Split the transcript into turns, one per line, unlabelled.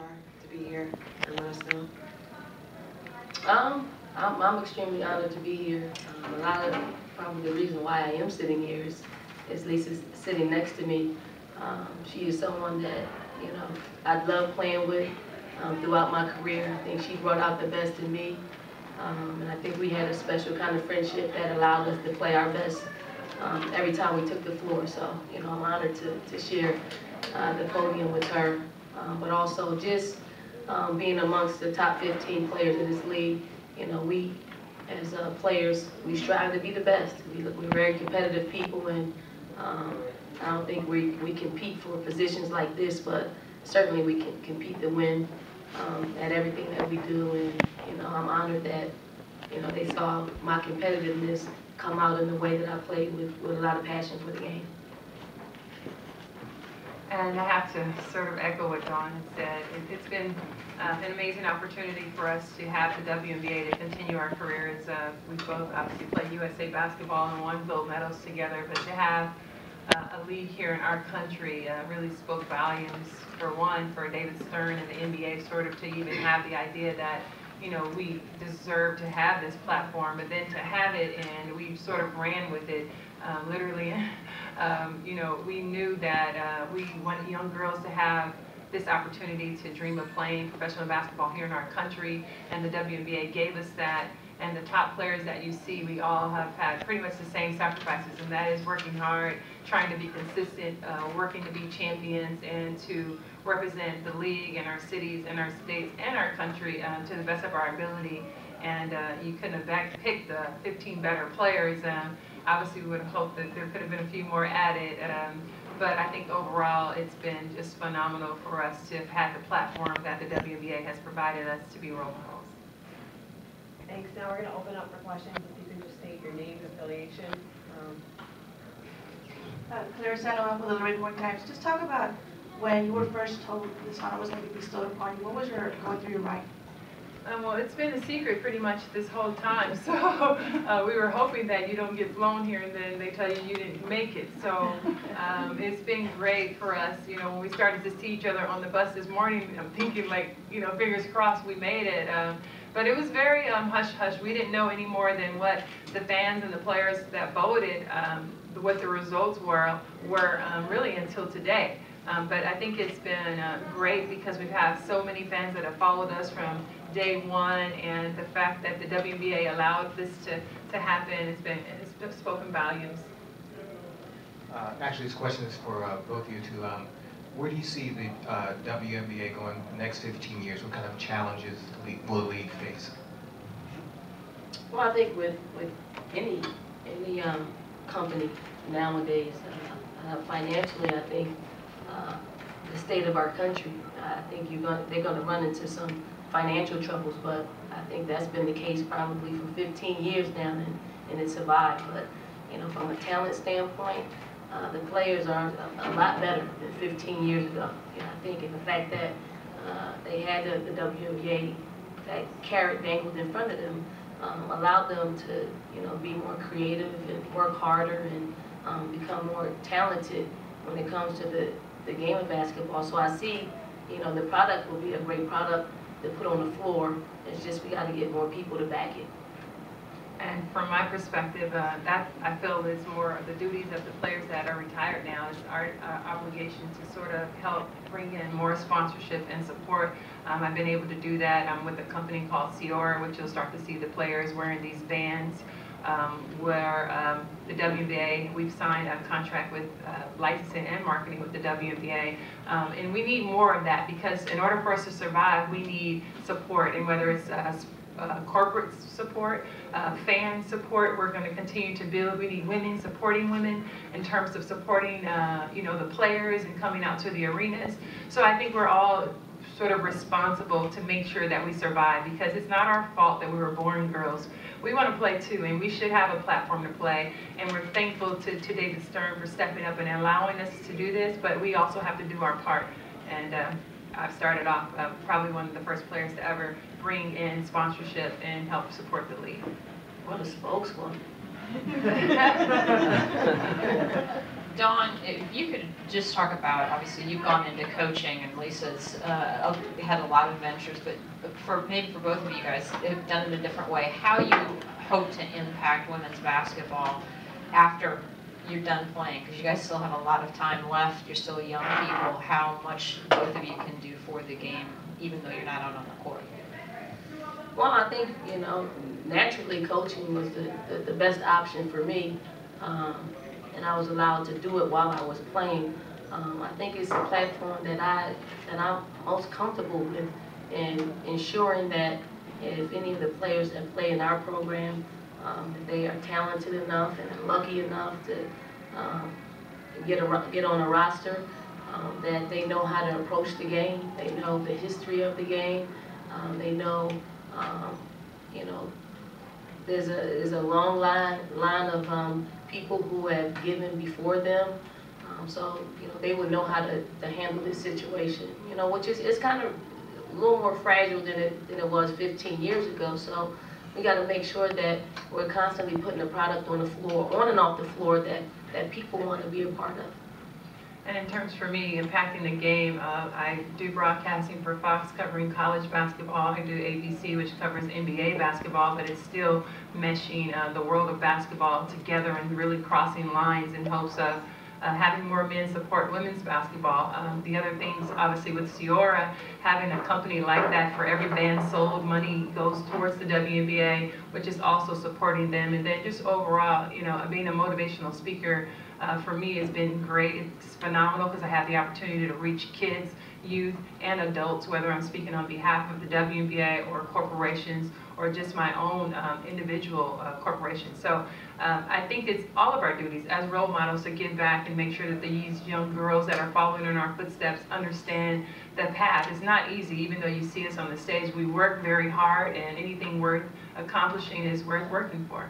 All-Star to be here and let us know? I'm extremely honored to be here. A lot of probably the reason why I am sitting here is Lisa's sitting next to me. She is someone that, you know, I love playing with throughout my career. I think she brought out the best in me. And I think we had a special kind of friendship that allowed us to play our best every time we took the floor. So, you know, I'm honored to share the podium with her. But also just being amongst the top 15 players in this league. You know, we as players, we strive to be the best. We're very competitive people, and I don't think we compete for positions like this, but certainly we can compete to win at everything that we do. And you know, I'm honored that, you know, they saw my competitiveness come out in the way that I played with a lot of passion for the game.
And I have to sort of echo what Dawn had said. It's been an amazing opportunity for us to have the WNBA to continue our careers. We both obviously played USA basketball and won gold medals together, but to have a league here in our country really spoke volumes. For one, for David Stern and the NBA sort of to even have the idea that, you know, we deserve to have this platform, but then to have it, and we sort of ran with it, literally. You know, we knew that we wanted young girls to have this opportunity to dream of playing professional basketball here in our country, and the WNBA gave us that. And the top players that you see, we all have had pretty much the same sacrifices, and that is working hard, trying to be consistent, working to be champions, and to represent the league and our cities and our states and our country to the best of our ability. And you couldn't have picked the 15 better players. Obviously, we would have hoped that there could have been a few more added. But I think overall, it's been just phenomenal for us to have had the platform that the WNBA has provided us to be role models.
Thanks. Now we're going to open up for questions. If you can just state your name and affiliation.
Claire Sandoval with the Report Times. Just talk about when you were first told this honor was going to be bestowed upon you. What was going through your mind?
Well, it's been a secret pretty much this whole time. So we were hoping that you don't get flown here and then they tell you you didn't make it. So it's been great for us. You know, when we started to see each other on the bus this morning, I'm thinking like, you know, fingers crossed we made it. But it was very hush-hush. We didn't know any more than what the fans and the players that voted, what the results were really until today. But I think it's been great because we've had so many fans that have followed us from day one, and the fact that the WNBA allowed this to happen, it's spoken volumes.
Actually, this question is for both of you two. Where do you see the WNBA going the next 15 years? What kind of challenges will the league face?
Well, I think with any company nowadays, financially, I think the state of our country, I think they're going to run into some financial troubles, but I think that's been the case probably for 15 years now, and it survived. But you know, from a talent standpoint, the players are a lot better than 15 years ago. You know, I think, in the fact that they had the WNBA, that carrot dangled in front of them, allowed them to, you know, be more creative and work harder and become more talented when it comes to the game of basketball. So I see, you know, the product will be a great product to put on the floor. It's just we got to get more people to back it.
And from my perspective, that I feel is more of the duties of the players that are retired now. It's our obligation to sort of help bring in more sponsorship and support. I've been able to do that with a company called Ciora, which you'll start to see the players wearing these bands, where the WNBA, we've signed a contract with licensing and marketing with the WNBA. And we need more of that, because in order for us to survive, we need support, and whether it's corporate support, fan support, we're going to continue to build. We need women supporting women in terms of supporting, you know, the players and coming out to the arenas. So I think we're all sort of responsible to make sure that we survive, because it's not our fault that we were born girls. We want to play too, and we should have a platform to play. And we're thankful to David Stern for stepping up and allowing us to do this, but we also have to do our part. And I've started off probably one of the first players to ever bring in sponsorship and help support the league.
What a spokeswoman.
Dawn, if you could just talk about, obviously you've gone into coaching and Lisa's had a lot of adventures, but maybe for both of you guys have done it a different way, how you hope to impact women's basketball after you're done playing, because you guys still have a lot of time left, you're still young people, how much both of you can do for the game, even though you're not out on the court?
Well, I think, you know, naturally coaching was the best option for me, and I was allowed to do it while I was playing. I think it's a platform that I'm most comfortable with, in ensuring that if any of the players that play in our program, if they are talented enough and lucky enough to get on a roster, that they know how to approach the game, they know the history of the game, they know, you know, there's a long line of people who have given before them, so you know they would know how to handle this situation. You know, which is it's kind of a little more fragile than it was 15 years ago. So we got to make sure that we're constantly putting a product on the floor, on and off the floor, that people want to be a part of.
And in terms for me, impacting the game, I do broadcasting for Fox covering college basketball. I do ABC, which covers NBA basketball, but it's still meshing the world of basketball together and really crossing lines in hopes of having more men support women's basketball. The other things, obviously with Ciora, having a company like that, for every band sold, money goes towards the WNBA, which is also supporting them. And then just overall, you know, being a motivational speaker, for me has been great. It's phenomenal because I have the opportunity to reach kids, youth, and adults, whether I'm speaking on behalf of the WNBA or corporations or just my own individual corporation. So I think it's all of our duties as role models to give back and make sure that these young girls that are following in our footsteps understand the path. It's not easy, even though you see us on the stage. We work very hard, and anything worth accomplishing is worth working for.